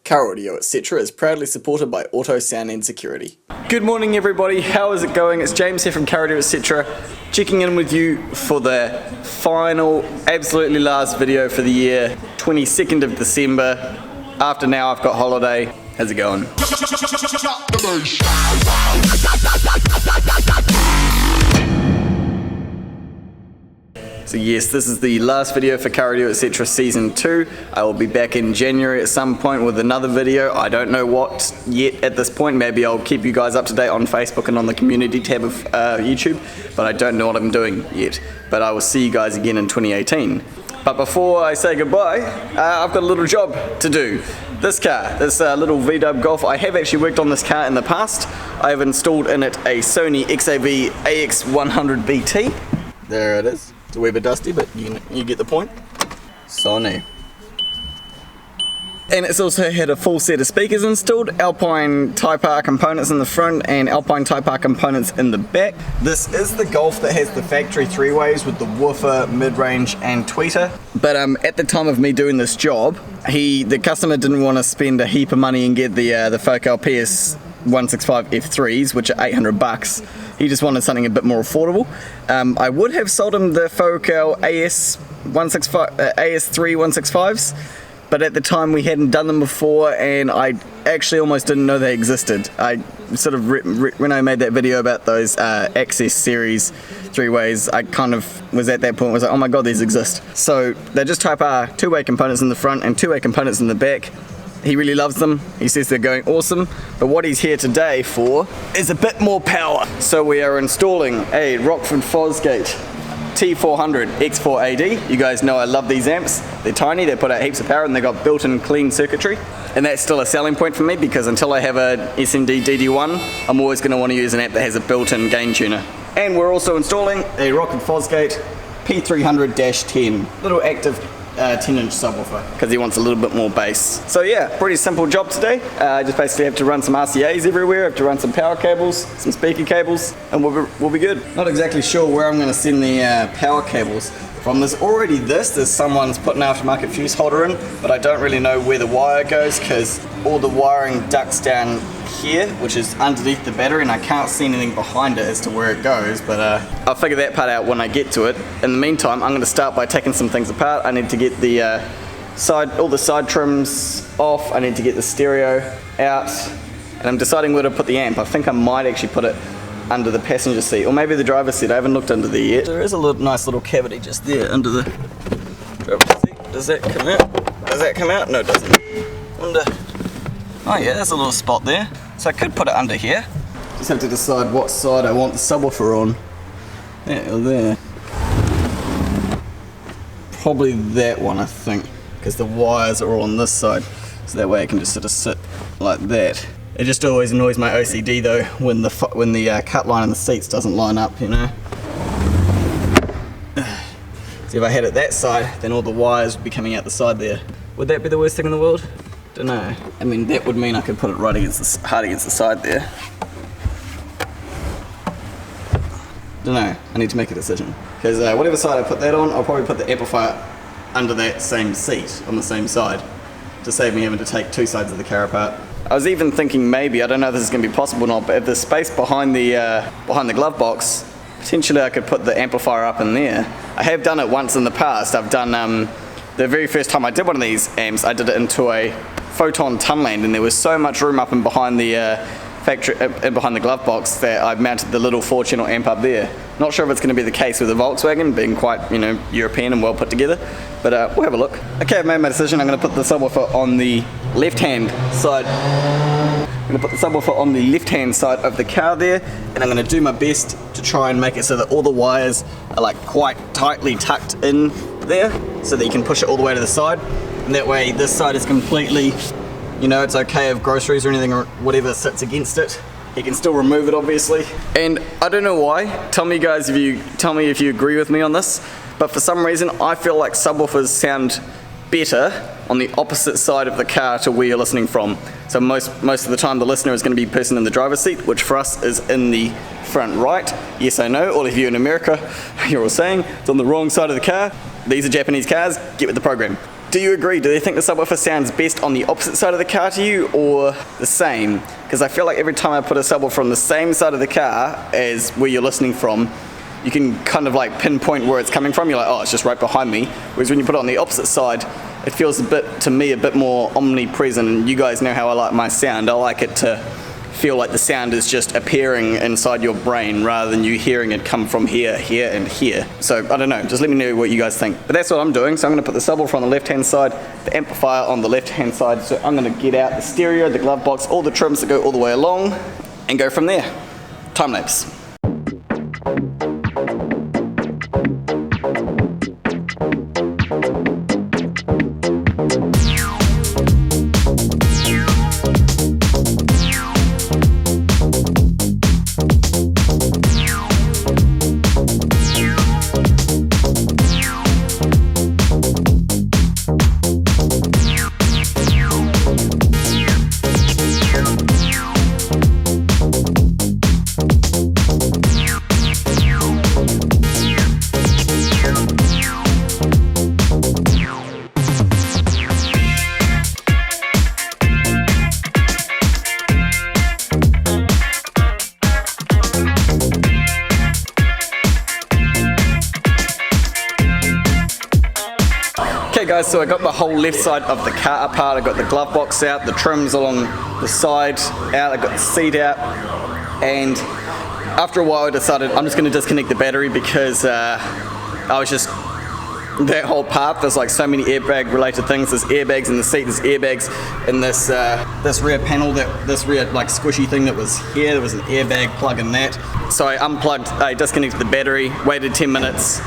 Car Audio.etc is proudly supported by Auto Sound and Security. Good morning everybody, how is it going? It's James here from Car Audio.etc, checking in with you for the final, absolutely last video for the year, 22nd of December. After now I've got holiday. How's it going? So yes, this is the last video for Car Audio.etc Season 2. I will be back in January at some point with another video. I don't know what yet at this point. Maybe I'll keep you guys up to date on Facebook and on the community tab of YouTube, but I don't know what I'm doing yet. But I will see you guys again in 2018. But before I say goodbye, I've got a little job to do. This car, this little VW Golf, I have actually worked on this car in the past. I have installed in it a Sony XAV AX100 BT. There it is. It's a wee bit dusty, but you get the point. Sony. And it's also had a full set of speakers installed, Alpine Type R components in the front and Alpine Type R components in the back. This is the Golf that has the factory three-ways with the woofer, mid-range and tweeter. But at the time of me doing this job, the customer didn't want to spend a heap of money and get the Focal PS165 F3s, which are 800 bucks. He just wanted something a bit more affordable. I would have sold him the Focal AS3 165s, but at the time we hadn't done them before and I actually almost didn't know they existed. I sort of, when I made that video about those Access series three-ways, I kind of was at that point, was like, oh my god, these exist. So they're just Type R, two-way components in the front and two-way components in the back. He really loves them, he says they're going awesome, but what he's here today for is a bit more power. So we are installing a Rockford Fosgate T400 X4AD. You guys know I love these amps. They're tiny, they put out heaps of power and they've got built-in clean circuitry. And that's still a selling point for me because until I have a SMD DD1, I'm always going to want to use an amp that has a built-in gain tuner. And we're also installing a Rockford Fosgate P300-10, little active 10-inch subwoofer because he wants a little bit more bass. So yeah, pretty simple job today. I just basically have to run some RCAs everywhere, I have to run some power cables, some speaker cables, and we'll be good. Not exactly sure where I'm going to send the power cables from. There's someone's put an aftermarket fuse holder in, but I don't really know where the wire goes because all the wiring ducts down here, which is underneath the battery, and I can't see anything behind it as to where it goes, but I'll figure that part out when I get to it. In the meantime, I'm going to start by taking some things apart. I need to get the all the side trims off, I need to get the stereo out, and I'm deciding where to put the amp. I think I might actually put it under the passenger seat, or maybe the driver's seat. I haven't looked under there yet. There is a nice little cavity just there under the driver's seat. Does that come out? Does that come out? No, it doesn't. Oh yeah, there's a little spot there. So I could put it under here. Just have to decide what side I want the subwoofer on. Yeah, there. Probably that one, I think, because the wires are all on this side. So that way I can just sort of sit like that. It just always annoys my OCD though when the cut line in the seats doesn't line up, you know. See, if I had it that side, then all the wires would be coming out the side there. Would that be the worst thing in the world? Don't know. I mean, that would mean I could put it right hard against the side there. Don't know. I need to make a decision. Because whatever side I put that on, I'll probably put the amplifier under that same seat on the same side to save me having to take two sides of the car apart. I was even thinking maybe, I don't know if this is going to be possible or not, but if there's space behind the glove box, potentially I could put the amplifier up in there. I have done it once in the past. I've done the very first time I did one of these amps, I did it into a Photon Tunland, and there was so much room up and behind the behind the glove box that I've mounted the little 4-channel amp up there. Not sure if it's going to be the case with the Volkswagen, being quite, you know, European and well put together, but we'll have a look. Okay, I've made my decision. I'm going to put the subwoofer on the left-hand side. I'm going to put the subwoofer on the left-hand side of the car there, and I'm going to do my best to try and make it so that all the wires are like quite tightly tucked in there, so that you can push it all the way to the side. And that way this side is completely, you know, it's okay if groceries or anything or whatever sits against it. You can still remove it obviously. And I don't know why, tell me if you agree with me on this, but for some reason I feel like subwoofers sound better on the opposite side of the car to where you're listening from. So most of the time the listener is going to be the person in the driver's seat, which for us is in the front right. Yes, I know, all of you in America, you're all saying it's on the wrong side of the car. These are Japanese cars, get with the program. Do you agree? Do they think the subwoofer sounds best on the opposite side of the car to you or the same? Because I feel like every time I put a subwoofer on the same side of the car as where you're listening from, you can kind of like pinpoint where it's coming from. You're like, oh, it's just right behind me. Whereas when you put it on the opposite side, it feels a bit, to me, a bit more omnipresent. And you guys know how I like my sound. I like it to feel like the sound is just appearing inside your brain rather than you hearing it come from here, here, and here. So I don't know, just let me know what you guys think. But that's what I'm doing. So I'm gonna put the subwoofer on the left-hand side, the amplifier on the left-hand side. So I'm gonna get out the stereo, the glove box, all the trims that go all the way along, and go from there. Time lapse. Okay guys, so I got the whole left side of the car apart. I got the glove box out, the trims along the side out, I got the seat out, and after a while I decided I'm just going to disconnect the battery because I was just, that whole part, there's like so many airbag related things. There's airbags in the seat, there's airbags in this this rear panel, this rear like squishy thing that was here, there was an airbag plug in that. So I unplugged, I disconnected the battery, waited 10 minutes,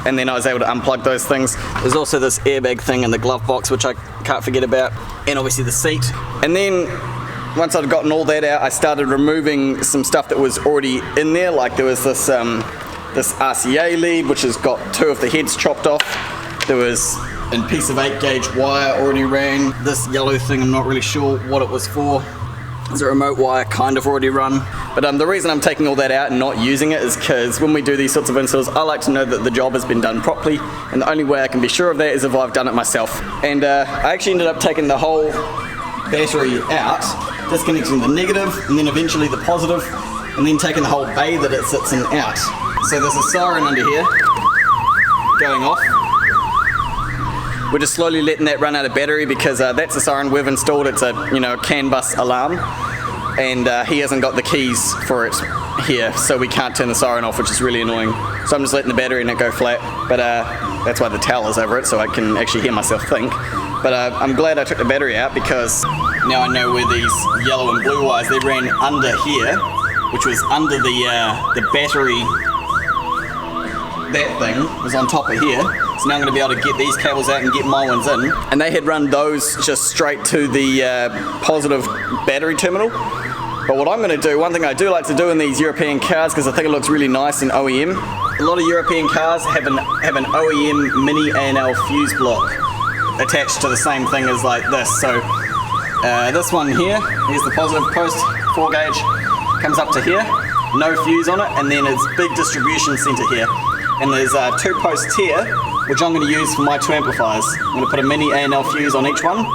and then I was able to unplug those things. There's also this airbag thing in the glove box, which I can't forget about, and obviously the seat. And then once I'd gotten all that out, I started removing some stuff that was already in there. Like there was this this RCA lead, which has got 2 of the heads chopped off. There was a piece of 8-gauge wire already ran. This yellow thing, I'm not really sure what it was for. There's a remote wire kind of already run. But the reason I'm taking all that out and not using it is because when we do these sorts of installs, I like to know that the job has been done properly, and the only way I can be sure of that is if I've done it myself. And I actually ended up taking the whole battery out, disconnecting the negative and then eventually the positive, and then taking the whole bay that it sits in out. So there's a siren under here going off. We're just slowly letting that run out of battery because that's a siren we've installed. It's a CAN bus alarm, and he hasn't got the keys for it here, so we can't turn the siren off, which is really annoying. So I'm just letting the battery in it go flat, but that's why the towel is over it, so I can actually hear myself think. But I'm glad I took the battery out because now I know where these yellow and blue wires, they ran under here, which was under the battery. That thing was on top of here, so now I'm going to be able to get these cables out and get my ones in. And they had run those just straight to the positive battery terminal. But what I'm going to do, one thing I do like to do in these European cars, because I think it looks really nice in OEM, a lot of European cars have an OEM mini A&L fuse block attached to the same thing as like this. So this one here, here's the positive post, 4-gauge, comes up to here, no fuse on it, and then it's big distribution center here. And there's 2 posts here, which I'm going to use for my 2 amplifiers. I'm going to put a mini A&L fuse on each one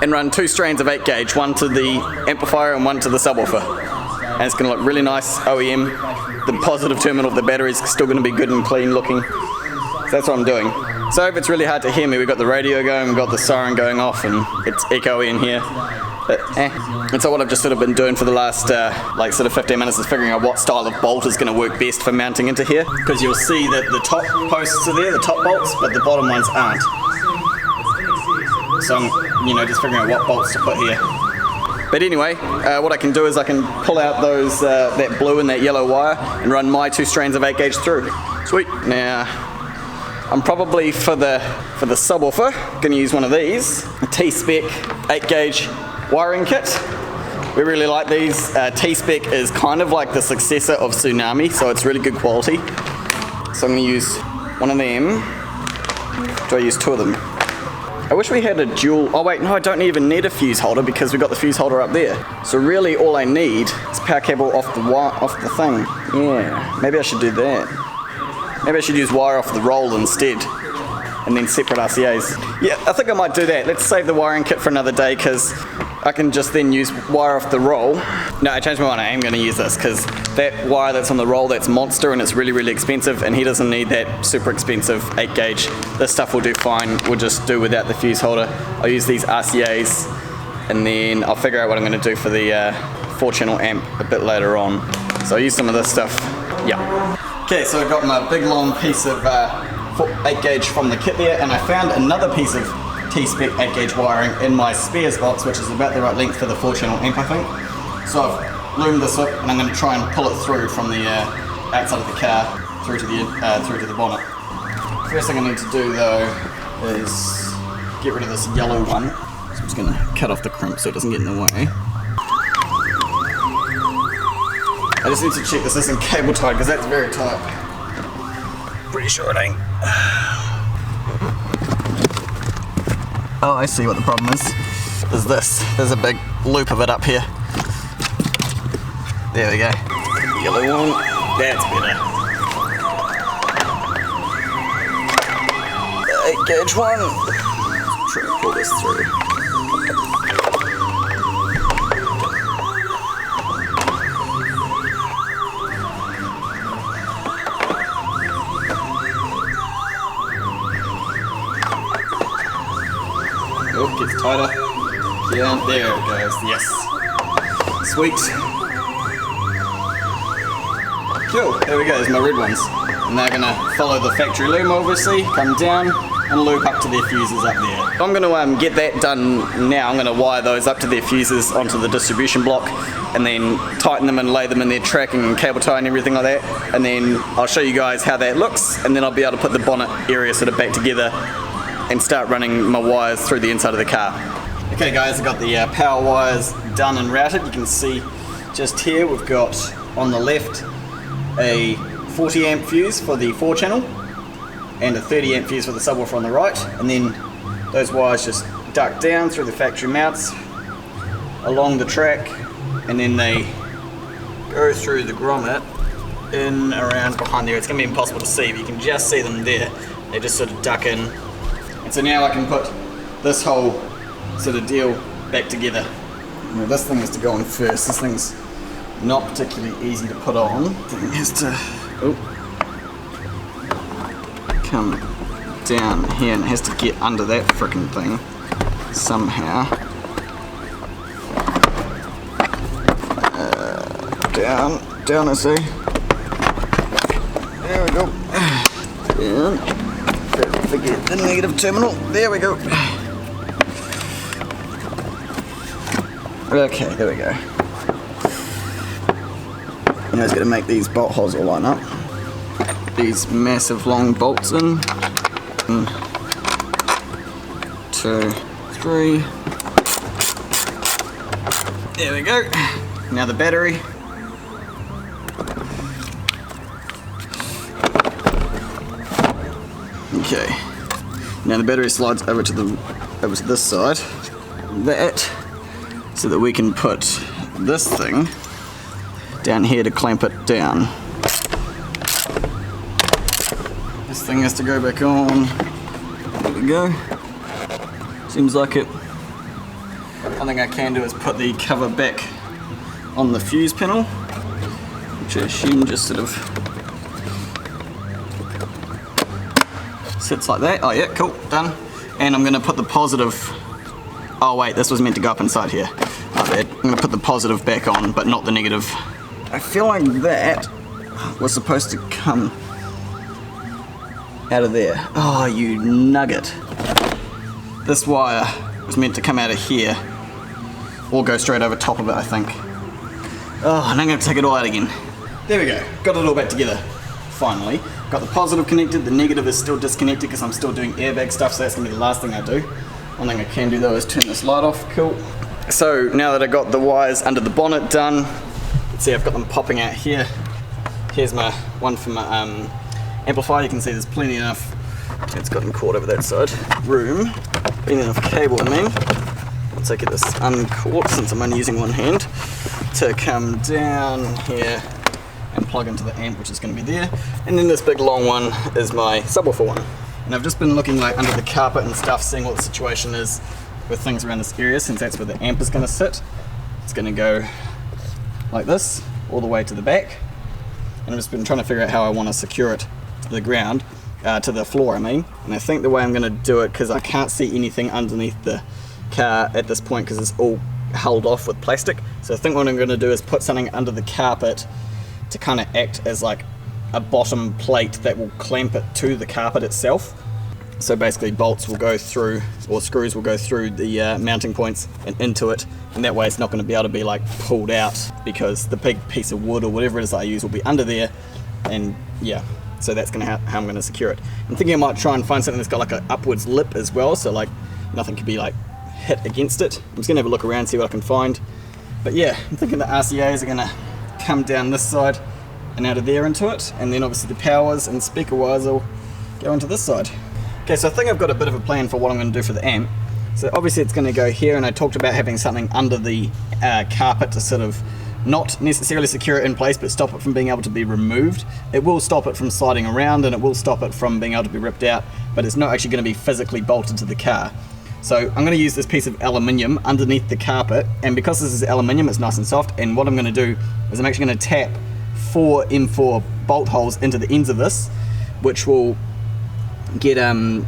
and run 2 strands of 8-gauge, one to the amplifier and one to the subwoofer. And it's going to look really nice OEM. The positive terminal of the battery is still going to be good and clean looking. So that's what I'm doing. So if it's really hard to hear me, we've got the radio going, we've got the siren going off, and it's echoey in here. And so what I've just sort of been doing for the last like sort of 15 minutes is figuring out what style of bolt is going to work best for mounting into here, because you'll see that the top posts are there, the top bolts, but the bottom ones aren't. So I'm just figuring out what bolts to put here. But anyway, what I can do is I can pull out those that blue and that yellow wire and run my 2 strands of 8-gauge through. Sweet. Now I'm probably for the subwoofer going to use one of these, a T-Spec 8-gauge wiring kit. We really like these. T-Spec is kind of like the successor of Tsunami, so it's really good quality. So I'm going to use one of them. Do I use 2 of them? I wish we had a dual, oh wait, no, I don't even need a fuse holder because we've got the fuse holder up there. So really all I need is power cable off the thing. Yeah, maybe I should do that. Maybe I should use wire off the roll instead and then separate RCAs. Yeah, I think I might do that. Let's save the wiring kit for another day because I can just then use wire off the roll. No, I changed my mind. I am going to use this because that wire that's on the roll, that's monster and it's really, really expensive, and he doesn't need that super expensive 8 gauge. This stuff will do fine. We'll just do without the fuse holder. I'll use these RCAs and then I'll figure out what I'm going to do for the 4-channel amp a bit later on. So I'll use some of this stuff. Yeah. Okay, so I got my big long piece of 8 gauge from the kit there, and I found another piece of T-spec 8 gauge wiring in my spares box, which is about the right length for the 4-channel amp, I think. So I've loomed this up and I'm going to try and pull it through from the outside of the car through to the bonnet. First thing I need to do though is get rid of this yellow one. So I'm just going to cut off the crimp so it doesn't get in the way. I just need to check this isn't cable tied because that's very tight. Pretty sure it ain't. Oh, I see what the problem is this. There's a big loop of it up here. There we go. Yellow one. That's better. The 8 gauge one. Try to pull this through. Oh, gets tighter. Yeah, there it goes. Yes. Sweet. Cool. There we go. There's my red ones. And they're going to follow the factory loom, obviously, come down and loop up to their fuses up there. I'm going to get that done now. I'm going to wire those up to their fuses onto the distribution block and then tighten them and lay them in their tracking and cable tie and everything like that. And then I'll show you guys how that looks, and then I'll be able to put the bonnet area sort of back together and start running my wires through the inside of the car. Okay guys, I've got the power wires done and routed. You can see just here we've got on the left a 40 amp fuse for the 4-channel and a 30 amp fuse for the subwoofer on the right, and then those wires just duck down through the factory mounts along the track, and then they go through the grommet in around behind there. It's going to be impossible to see, but you can just see them there. They just sort of duck in. And so now I can put this whole sort of deal back together. Now this thing has to go on first. This thing's not particularly easy to put on. It has to come down here and it has to get under that frickin' thing somehow. Down I see. There we go. Down. Forget the negative terminal. There we go. Okay, there we go. Now it's going to make these bolt holes all line up. These massive long bolts in. 1, 2, 3. There we go. Now the battery. Okay, now the battery slides over to this side, so that we can put this thing down here to clamp it down. This thing has to go back on. There we go. Seems like it. One thing I can do is put the cover back on the fuse panel, which I assume just sort of sits like that. Oh yeah, cool, done. And I'm going to put the positive, oh wait, this was meant to go up inside here. My bad. I'm going to put the positive back on, but not the negative. I feel like that was supposed to come out of there. Oh, you nugget. This wire was meant to come out of here, or go straight over top of it, I think. Oh, and I'm going to take it all out again. There we go, got it all back together, finally. Got the positive connected, the negative is still disconnected because I'm still doing airbag stuff, so that's going to be the last thing I do. One thing I can do though is turn this light off, cool. So now that I got the wires under the bonnet done, let's see, I've got them popping out here. Here's my one for my amplifier. You can see there's plenty enough, it's gotten caught over that side, room, plenty enough cable, I mean. Once I get this uncaught, since I'm only using one hand, to come down here and plug into the amp, which is going to be there. And then this big long one is my subwoofer one. And I've just been looking like under the carpet and stuff, seeing what the situation is with things around this area, since that's where the amp is going to sit. It's going to go like this all the way to the back, and I've just been trying to figure out how I want to secure it to the ground, to the floor I mean. And I think the way I'm going to do it, because I can't see anything underneath the car at this point because it's all held off with plastic, so I think what I'm going to do is put something under the carpet to kind of act as like a bottom plate that will clamp it to the carpet itself. So basically bolts will go through, or screws will go through the mounting points and into it, and that way it's not going to be able to be like pulled out, because the big piece of wood or whatever it is that I use will be under there. And yeah, so that's going to how I'm going to secure it. I'm thinking I might try and find something that's got like an upwards lip as well, so like nothing could be like hit against it. I'm just going to have a look around, see what I can find. But yeah, I'm thinking the RCAs are going to come down this side and out of there into it, and then obviously the powers and speaker wires will go into this side. Okay, so I think I've got a bit of a plan for what I'm going to do for the amp. So obviously it's going to go here, and I talked about having something under the carpet to sort of not necessarily secure it in place, but stop it from being able to be removed. It will stop it from sliding around, and it will stop it from being able to be ripped out, but it's not actually going to be physically bolted to the car. So I'm going to use this piece of aluminium underneath the carpet, and because this is aluminium, it's nice and soft, and what I'm going to do is I'm actually going to tap 4 M4 bolt holes into the ends of this, which will get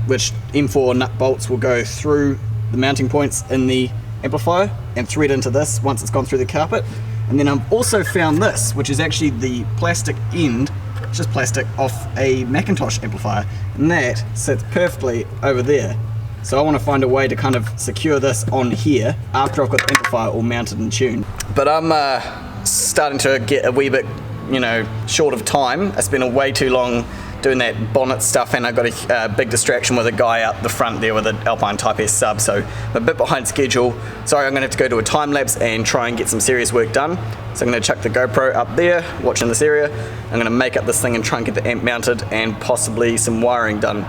which M4 nut bolts will go through the mounting points in the amplifier and thread into this once it's gone through the carpet. And then I've also found this, which is actually the plastic end, it's just plastic, off a Macintosh amplifier, and that sits perfectly over there. So I want to find a way to kind of secure this on here after I've got the amplifier all mounted and tuned. But I'm starting to get a wee bit, you know, short of time. I spent way too long doing that bonnet stuff, and I got a big distraction with a guy out the front there with an Alpine Type S sub, so I'm a bit behind schedule. Sorry, I'm going to have to go to a time lapse and try and get some serious work done. So I'm going to chuck the GoPro up there, watching this area. I'm going to make up this thing and try and get the amp mounted and possibly some wiring done.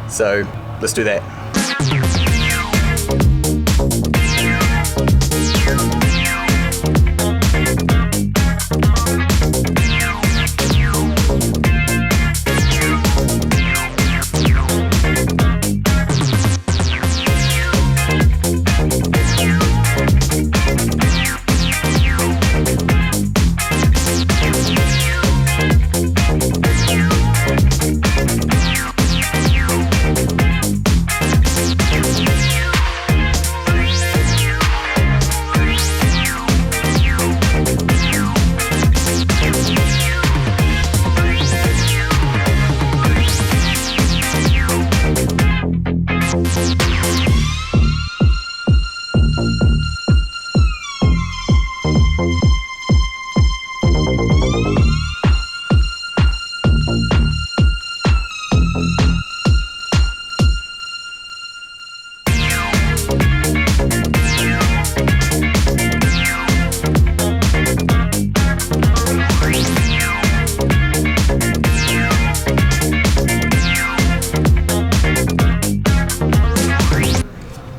So let's do that.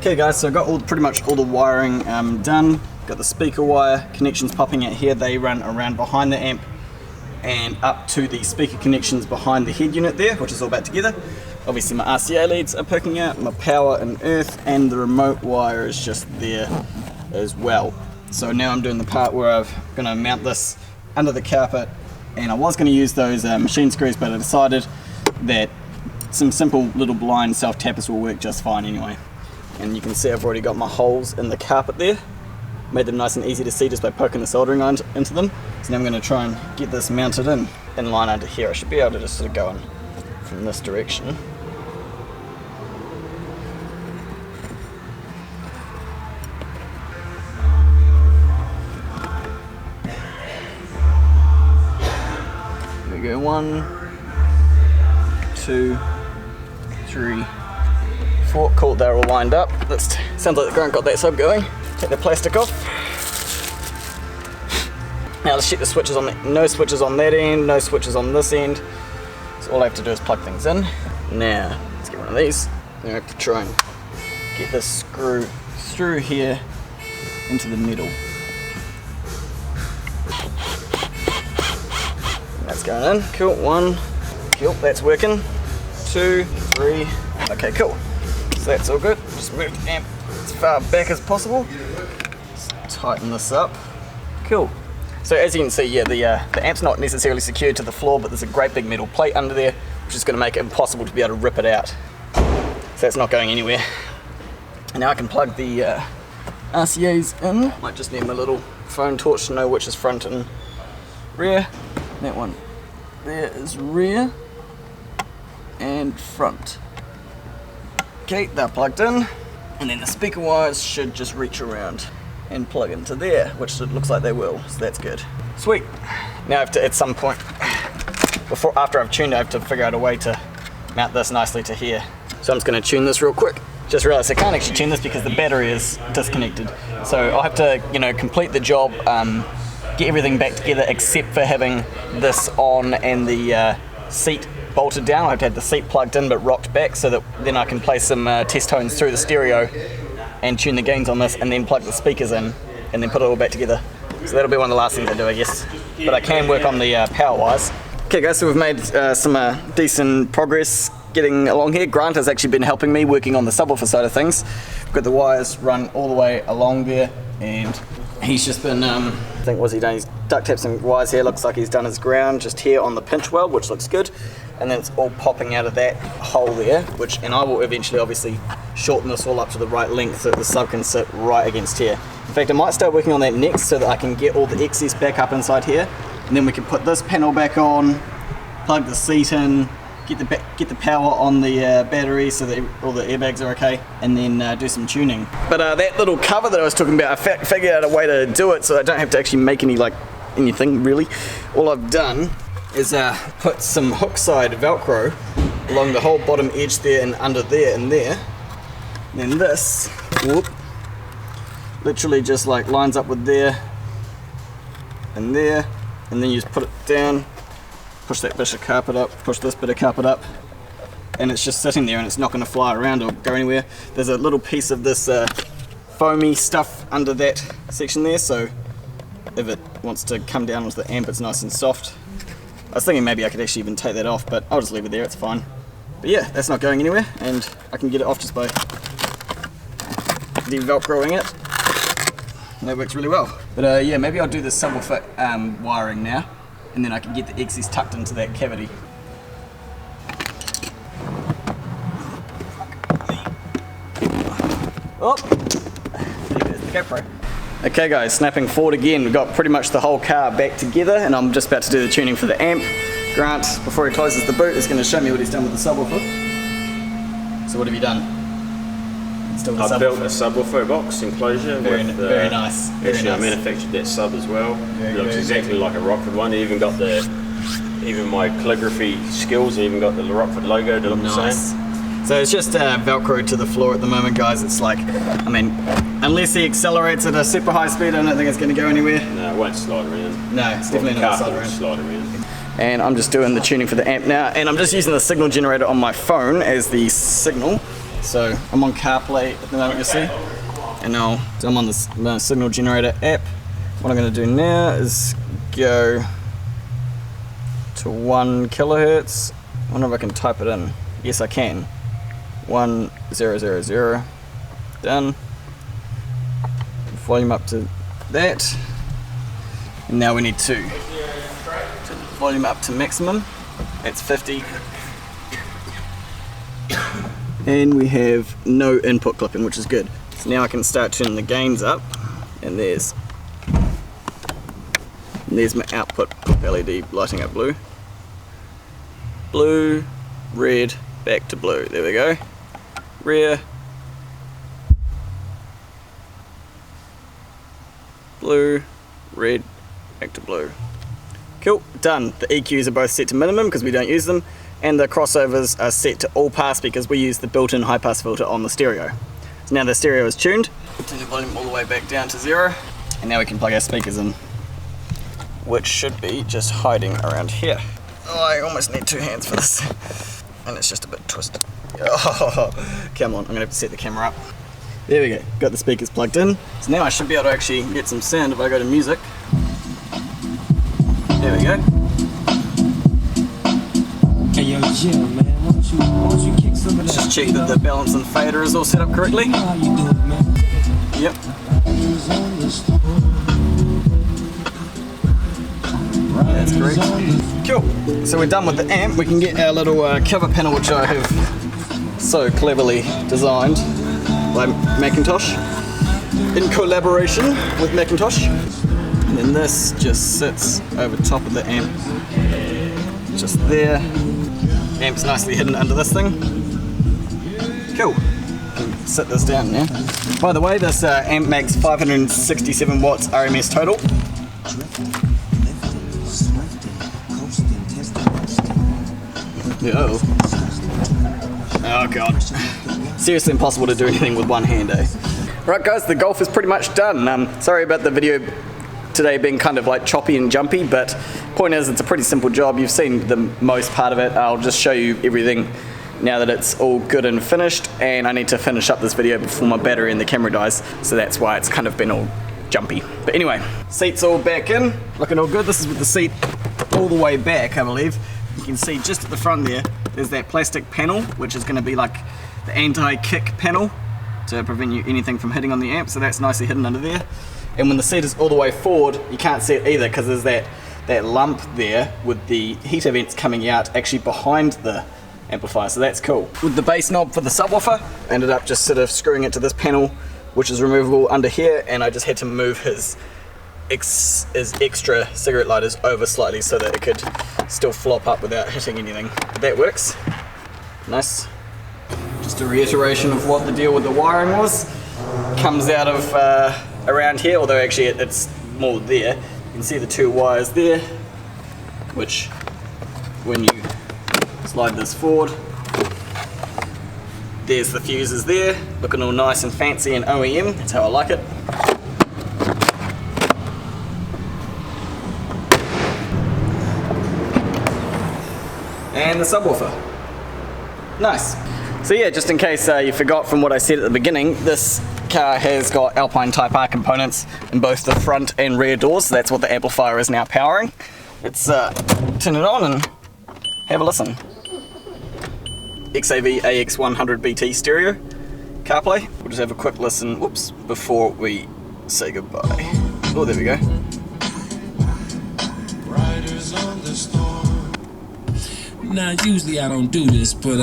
Okay guys, so I got pretty much all the wiring done. Got the speaker wire connections popping out here. They run around behind the amp and up to the speaker connections behind the head unit there, which is all back together. Obviously my RCA leads are poking out, my power and earth, and the remote wire is just there as well. So now I'm doing the part where I'm going to mount this under the carpet, and I was going to use those machine screws, but I decided that some simple little blind self-tappers will work just fine anyway. And you can see I've already got my holes in the carpet there. Made them nice and easy to see just by poking the soldering iron into them. So now I'm going to try and get this mounted in line under here. I should be able to just sort of go in from this direction. There we go, 1, 2, 3, 4. Cool, they're all lined up. Sounds like the grunt got that sub going. Take the plastic off. Now let's check the switches on that. No switches on that end, no switches on this end. So all I have to do is plug things in. Now, let's get one of these. Now I have to try and get this screw through here into the middle. That's going in. Cool, 1. Cool, that's working. 2, 3. Okay, cool. So that's all good. Just move the amp as far back as possible. Just tighten this up. Cool. So as you can see, yeah, the amp's not necessarily secured to the floor, but there's a great big metal plate under there, which is going to make it impossible to be able to rip it out. So that's not going anywhere. And now I can plug the RCAs in. Might just need my little phone torch to know which is front and rear. That one there is rear and front. Okay, they're plugged in, and then the speaker wires should just reach around and plug into there, which it looks like they will, so that's good. Sweet. Now I have to, at some point, after I've tuned, I have to figure out a way to mount this nicely to here. So I'm just going to tune this real quick. Just realized I can't actually tune this because the battery is disconnected. So I'll have to, complete the job, get everything back together except for having this on and the seat bolted down. I have to have the seat plugged in but rocked back so that then I can play some test tones through the stereo and tune the gains on this, and then plug the speakers in and then put it all back together. So that'll be one of the last things I do, I guess. But I can work on the power wires. Okay guys, so we've made some decent progress getting along here. Grant has actually been helping me working on the subwoofer side of things. We've got the wires run all the way along there, and he's just been, I think what's he done? He's duct taped some wires here. Looks like he's done his ground just here on the pinch weld, which looks good. And then it's all popping out of that hole there, and I will eventually obviously shorten this all up to the right length so that the sub can sit right against here. In fact, I might start working on that next so that I can get all the excess back up inside here, and then we can put this panel back on, plug the seat in, get the power on the battery so that all the airbags are okay, and then do some tuning. But that little cover that I was talking about, I figured out a way to do it so I don't have to actually make anything really. All I've done is put some hook side Velcro along the whole bottom edge there and under there and there. And then this, literally just like lines up with there and there, and then you just put it down, push that bit of carpet up, push this bit of carpet up, and it's just sitting there and it's not going to fly around or go anywhere. There's a little piece of this foamy stuff under that section there, so if it wants to come down onto the amp, it's nice and soft. I was thinking maybe I could actually even take that off, but I'll just leave it there, it's fine. But yeah, that's not going anywhere, and I can get it off just by de-velcroing it. And that works really well. But yeah, maybe I'll do the subwoofer wiring now, and then I can get the excess tucked into that cavity. Oh, there's the GoPro. Okay guys, snapping forward again. We've got pretty much the whole car back together, and I'm just about to do the tuning for the amp. Grant, before he closes the boot, is going to show me what he's done with the subwoofer. So what have you done? I've built a subwoofer box enclosure. Very nice. Very actually, nice. I manufactured that sub as well. Very it looks good. exactly like a Rockford one. Even got my calligraphy skills, even got the Rockford logo to look the same. So it's just Velcro to the floor at the moment, guys. It's like, I mean, unless he accelerates at a super high speed, I don't think it's going to go anywhere. No, it won't slide around. No, it's definitely not going to slide around. And I'm just doing the tuning for the amp now, and I'm just using the signal generator on my phone as the signal. So I'm on CarPlay at the moment, you see. And now I'm on the signal generator app. What I'm going to do now is go to 1 kilohertz. I wonder if I can type it in. Yes, I can. 1000. Done. Volume up to that. And now we need to turn the volume up to maximum. That's 50. And we have no input clipping, which is good. So now I can start turning the gains up, and there's my output LED lighting up blue. Blue, red, back to blue. There we go. Rear, blue, red, back to blue. Cool, done. The EQs are both set to minimum because we don't use them, and the crossovers are set to all pass because we use the built-in high pass filter on the stereo. So now the stereo is tuned. Turn the volume all the way back down to 0, and now we can plug our speakers in, which should be just hiding around here. Oh, I almost need 2 hands for this, and it's just a bit twisted. Oh, come on, I'm gonna have to set the camera up. There we go, got the speakers plugged in. So now I should be able to actually get some sound if I go to music. There we go. Hey yo, Jim, man, why don't Just check that the balance and fader is all set up correctly. Yep. That's great. Cool. So we're done with the amp. We can get our little cover panel, which I have so cleverly designed by Macintosh in collaboration with Macintosh. And then this just sits over top of the amp, just there. Amp's nicely hidden under this thing. Cool. Can sit this down now. By the way, this amp makes 567 watts RMS total. Oh god. Seriously impossible to do anything with one hand, eh? Right guys, the golf is pretty much done. Sorry about the video today being kind of like choppy and jumpy, but point is it's a pretty simple job. You've seen the most part of it. I'll just show you everything now that it's all good and finished, and I need to finish up this video before my battery in the camera dies, so that's why it's kind of been all jumpy. But anyway, seat's all back in, looking all good. This is with the seat all the way back, I believe. You can see just at the front there's that plastic panel, which is going to be like the anti-kick panel to prevent anything from hitting on the amp, so that's nicely hidden under there. And when the seat is all the way forward, you can't see it either because there's that lump there with the heater vents coming out actually behind the amplifier, so that's cool. With the bass knob for the subwoofer, I ended up just sort of screwing it to this panel, which is removable under here, and I just had to move his extra cigarette lighters over slightly so that it could still flop up without hitting anything. But that works. Nice. Just a reiteration of what the deal with the wiring was. Comes out of around here, although actually it's more there. You can see the two wires there, which when you slide this forward, there's the fuses there, looking all nice and fancy and OEM. That's how I like it. And the subwoofer. Nice. So yeah, just in case you forgot from what I said at the beginning, this car has got Alpine Type R components in both the front and rear doors, so that's what the amplifier is now powering. Let's turn it on and have a listen. XAV AX100BT stereo, CarPlay. We'll just have a quick listen, whoops, before we say goodbye. Oh, there we go. Now, usually I don't do this, but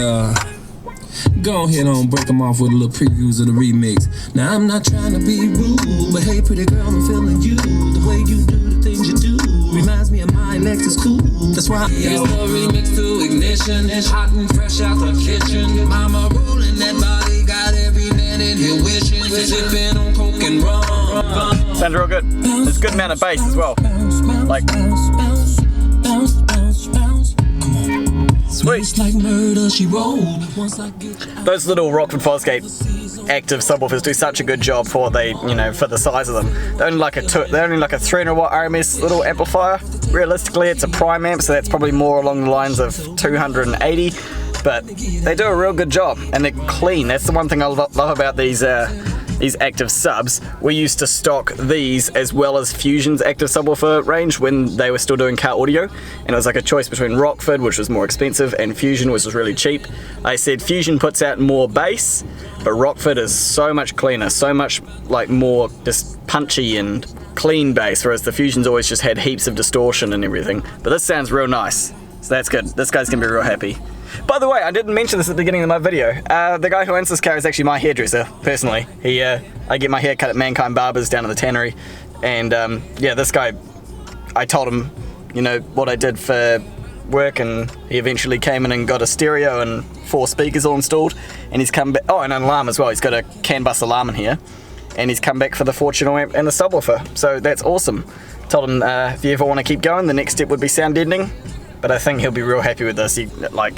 go ahead on, break them off with a little previews of the remix. Now, I'm not trying to be rude, but hey, pretty girl, I'm feeling you. The way you do the things you do reminds me of my Lexus cool. That's why here's the remix to ignition. It's hot and fresh out the kitchen. Mama rolling that body, got every man in here wishing. Sipping on coke and rum. Sounds real good. There's a good amount of bass as well. Like, sweet. Like murder, she rolled. Those little Rockford Fosgate active subwoofers do such a good job for what they, you know, for the size of them. They're only like a 300 watt RMS little amplifier. Realistically, it's a prime amp, so that's probably more along the lines of 280. But they do a real good job, and they're clean. That's the one thing I love about these active subs. We used to stock these as well as Fusion's active subwoofer range when they were still doing Car Audio, and it was like a choice between Rockford, which was more expensive, and Fusion, which was really cheap. I said Fusion puts out more bass, but Rockford is so much cleaner, so much like more just punchy and clean bass, whereas the Fusion's always just had heaps of distortion and everything. But this sounds real nice, so that's good. This guy's gonna be real happy. By the way, I didn't mention this at the beginning of my video. The guy who owns this car is actually my hairdresser, personally. I get my hair cut at Mankind Barbers down in the Tannery, and yeah, this guy, I told him, you know, what I did for work, and he eventually came in and got a stereo and 4 speakers all installed, and he's come back, oh, and an alarm as well. He's got a CAN bus alarm in here, and he's come back for the Fortuner amp and the subwoofer, so that's awesome. Told him if you ever want to keep going, the next step would be sound deadening. But I think he'll be real happy with this. Like,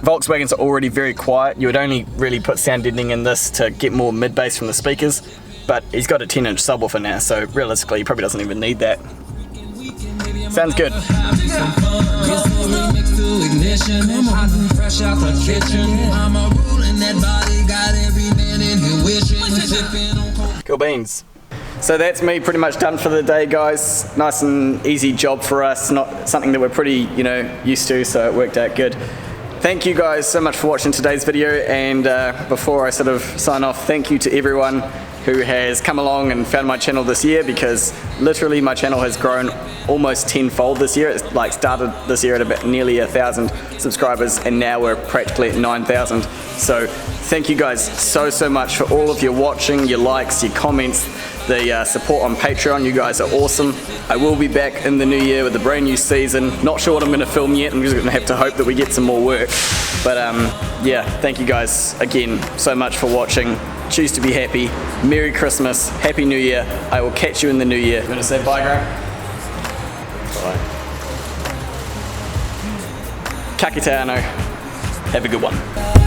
Volkswagens are already very quiet. You would only really put sound deadening in this to get more mid-bass from the speakers. But he's got a 10-inch subwoofer now, so realistically he probably doesn't even need that. Sounds good. Cool beans. So that's me pretty much done for the day, guys. Nice and easy job for us, not something that we're pretty, you know, used to, so it worked out good. thank you guys so much for watching today's video, and before I sort of sign off, thank you to everyone who has come along and found my channel this year, because literally my channel has grown almost tenfold this year. It's like started this year at about nearly 1,000 subscribers, and now we're practically at 9,000. So thank you guys so much for all of your watching, your likes, your comments, the support on Patreon. You guys are awesome. I will be back in the new year with a brand new season. Not sure what I'm going to film yet. I'm just going to have to hope that we get some more work. But yeah, thank you guys again so much for watching. Choose to be happy. Merry Christmas. Happy New Year. I will catch you in the new year. You want to say bye, Graham? Bye. Kite Ano. Have a good one.